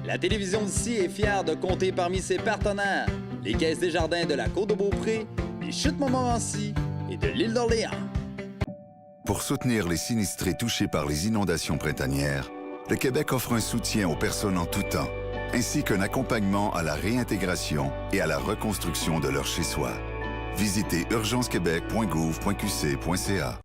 La télévision d'ici est fière de compter parmi ses partenaires les Caisses Desjardins de la Côte-de-Beaupré, les Chutes Montmorency et de l'île d'Orléans. Pour soutenir les sinistrés touchés par les inondations printanières, le Québec offre un soutien aux personnes en tout temps, ainsi qu'un accompagnement à la réintégration et à la reconstruction de leur chez-soi. Visitez urgencequebec.gouv.qc.ca.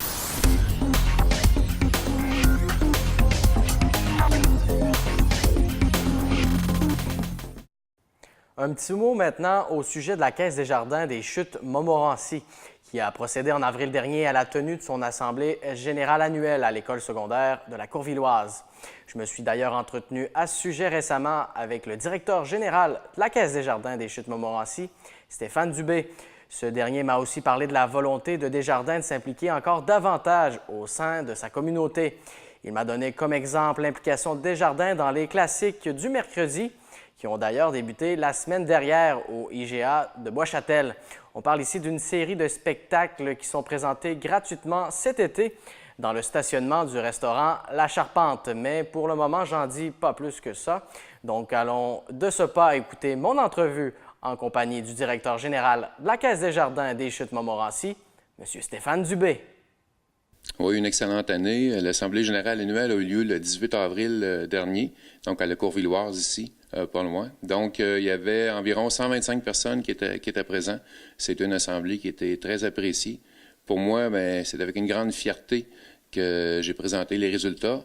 Un petit mot maintenant au sujet de la Caisse Desjardins des Chutes Montmorency, qui a procédé en avril dernier à la tenue de son assemblée générale annuelle à l'école secondaire de la Courvilloise. Je me suis d'ailleurs entretenu à ce sujet récemment avec le directeur général de la Caisse Desjardins des Chutes Montmorency, Stéphane Dubé. Ce dernier m'a aussi parlé de la volonté de Desjardins de s'impliquer encore davantage au sein de sa communauté. Il m'a donné comme exemple l'implication de Desjardins dans les classiques du mercredi, qui ont d'ailleurs débuté la semaine dernière au IGA de Bois-Châtel. On parle ici d'une série de spectacles qui sont présentés gratuitement cet été dans le stationnement du restaurant La Charpente. Mais pour le moment, j'en dis pas plus que ça. Donc, allons de ce pas écouter mon entrevue en compagnie du directeur général de la Caisse Desjardins des Chutes Montmorency, M. Stéphane Dubé. Oui, une excellente année. L'Assemblée générale annuelle a eu lieu le 18 avril dernier, donc à la Courvilloise ici, pas loin. Donc, il y avait environ 125 personnes qui étaient présentes. C'est une assemblée qui était très appréciée. Pour moi, c'est avec une grande fierté que j'ai présenté les résultats,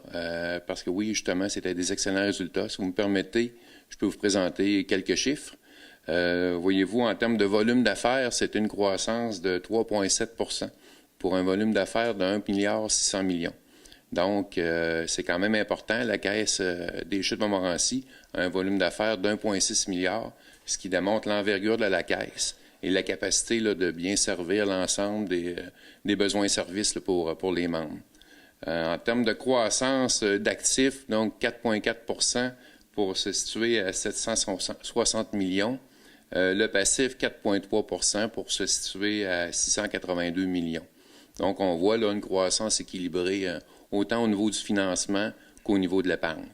parce que oui, justement, c'était des excellents résultats. Si vous me permettez, je peux vous présenter quelques chiffres. Voyez-vous, en termes de volume d'affaires, c'est une croissance de 3,7 pour un volume d'affaires de 1,6 milliard. Donc, c'est quand même important. La Caisse des Chutes Montmorency a un volume d'affaires d'1,6 milliard, ce qui démontre l'envergure de la Caisse et la capacité là, de bien servir l'ensemble des besoins et services là, pour les membres. En termes de croissance d'actifs, donc 4,4 pour se situer à 760 millions. Le passif, 4,3 pour se situer à 682 millions. Donc, on voit là une croissance équilibrée autant au niveau du financement qu'au niveau de l'épargne.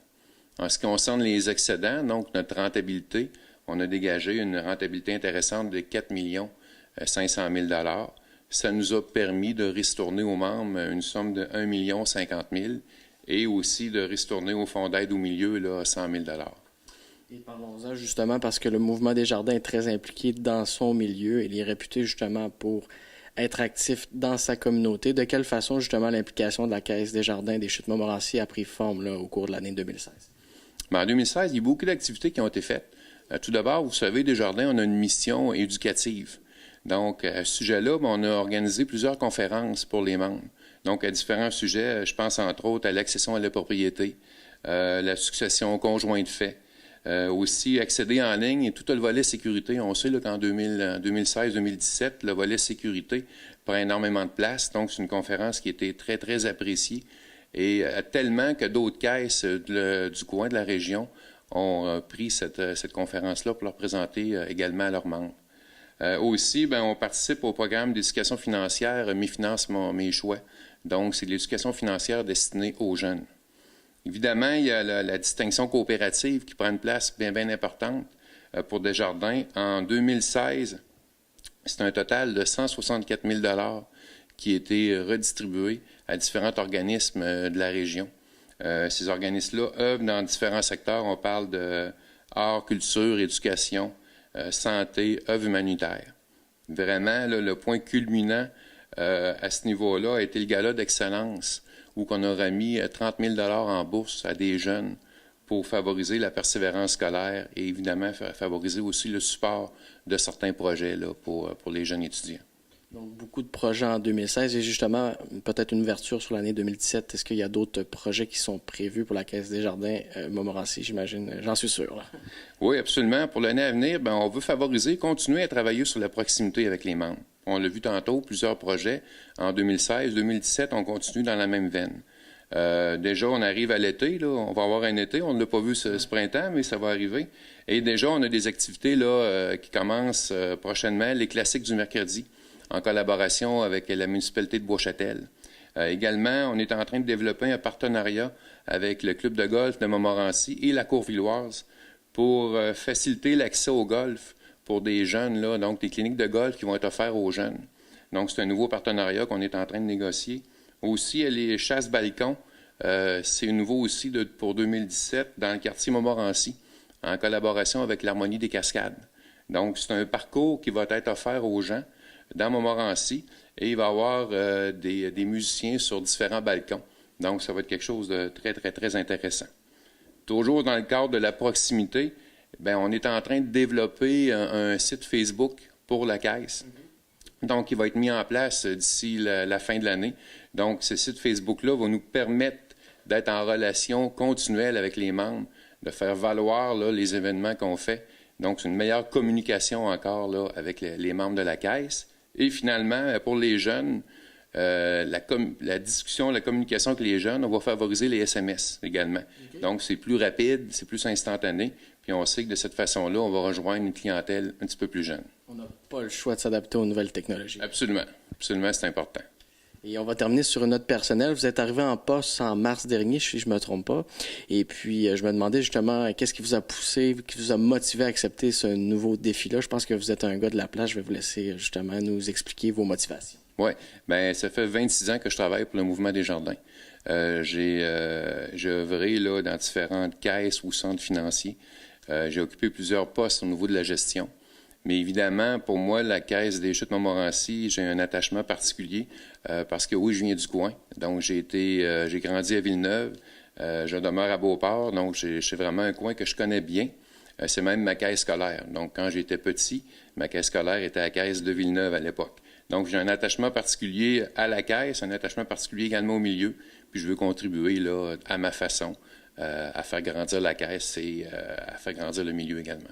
En ce qui concerne les excédents, donc notre rentabilité, on a dégagé une rentabilité intéressante de 4 500 000 $. Ça nous a permis de ristourner aux membres une somme de 1 50 000 $ et aussi de ristourner au fonds d'aide au milieu là, 100 000 $. Et parlons-en justement parce que le Mouvement Desjardins est très impliqué dans son milieu. Il est réputé justement pour être actif dans sa communauté. De quelle façon, justement, l'implication de la Caisse Desjardins des Chutes Montmorency a pris forme là, au cours de l'année 2016? En 2016, il y a beaucoup d'activités qui ont été faites. Tout d'abord, vous savez, Desjardins, on a une mission éducative. Donc, à ce sujet-là, on a organisé plusieurs conférences pour les membres. Donc, à différents sujets, je pense entre autres à l'accession à la propriété, la succession conjoint de fait, aussi accéder en ligne et tout le volet sécurité. On sait là, qu'en 2016-2017, le volet sécurité prend énormément de place. Donc, c'est une conférence qui était très, très appréciée et tellement que d'autres caisses du coin de la région ont pris cette conférence-là pour leur présenter également à leurs membres. Aussi, on participe au programme d'éducation financière Mes finances, mes choix. Donc, c'est l'éducation financière destinée aux jeunes. Évidemment, il y a la distinction coopérative qui prend une place bien, bien importante pour Desjardins. En 2016, c'est un total de 164 000 $ qui a été redistribué à différents organismes de la région. Ces organismes-là œuvrent dans différents secteurs. On parle de art, culture, éducation, santé, œuvre humanitaire. Vraiment, là, le point culminant à ce niveau-là a été le gala d'excellence où on a remis 30 000 $ en bourse à des jeunes pour favoriser la persévérance scolaire et évidemment favoriser aussi le support de certains projets là, pour les jeunes étudiants. Donc, beaucoup de projets en 2016 et justement, peut-être une ouverture sur l'année 2017. Est-ce qu'il y a d'autres projets qui sont prévus pour la Caisse Desjardins Montmorency, j'imagine? J'en suis sûr. Là. Oui, absolument. Pour l'année à venir, on veut favoriser, continuer à travailler sur la proximité avec les membres. On l'a vu tantôt, plusieurs projets. En 2016, 2017, on continue dans la même veine. Déjà, on arrive à l'été. Là, on va avoir un été. On ne l'a pas vu ce printemps, mais ça va arriver. Et déjà, on a des activités là, qui commencent prochainement, les classiques du mercredi, en collaboration avec la municipalité de Bois-Châtel. Également, on est en train de développer un partenariat avec le club de golf de Montmorency et la Courvilloise pour faciliter l'accès au golf pour des jeunes, là, donc des cliniques de golf qui vont être offertes aux jeunes. Donc, c'est un nouveau partenariat qu'on est en train de négocier. Aussi, les chasses-balcons, c'est nouveau aussi pour 2017 dans le quartier Montmorency, en collaboration avec l'Harmonie des Cascades. Donc, c'est un parcours qui va être offert aux gens dans Montmorency et il va y avoir des musiciens sur différents balcons. Donc, ça va être quelque chose de très, très, très intéressant. Toujours dans le cadre de la proximité, bien, on est en train de développer un site Facebook pour la caisse. Donc, il va être mis en place d'ici la fin de l'année. Donc, ce site Facebook-là va nous permettre d'être en relation continuelle avec les membres, de faire valoir là, les événements qu'on fait. Donc, c'est une meilleure communication encore là, avec les membres de la caisse. Et finalement, pour les jeunes, la discussion, la communication avec les jeunes, on va favoriser les SMS également. Okay. Donc, c'est plus rapide, c'est plus instantané. Puis on sait que de cette façon-là, on va rejoindre une clientèle un petit peu plus jeune. On n'a pas le choix de s'adapter aux nouvelles technologies. Absolument. Absolument, c'est important. Et on va terminer sur une note personnelle. Vous êtes arrivé en poste en mars dernier, si je ne me trompe pas. Et puis, je me demandais justement, qu'est-ce qui vous a poussé, qui vous a motivé à accepter ce nouveau défi-là? Je pense que vous êtes un gars de la place. Je vais vous laisser justement nous expliquer vos motivations. Oui. Bien, ça fait 26 ans que je travaille pour le Mouvement des Jardins. J'ai œuvré là, dans différentes caisses ou centres financiers. J'ai occupé plusieurs postes au niveau de la gestion. Mais évidemment, pour moi, la Caisse des Chutes Montmorency, j'ai un attachement particulier parce que oui, je viens du coin. Donc, j'ai grandi à Villeneuve. Je demeure à Beauport. Donc, c'est vraiment un coin que je connais bien. C'est même ma caisse scolaire. Donc, quand j'étais petit, ma caisse scolaire était à la Caisse de Villeneuve à l'époque. Donc, j'ai un attachement particulier à la caisse, un attachement particulier également au milieu. Puis, je veux contribuer là, à ma façon à faire grandir la caisse et à faire grandir le milieu également.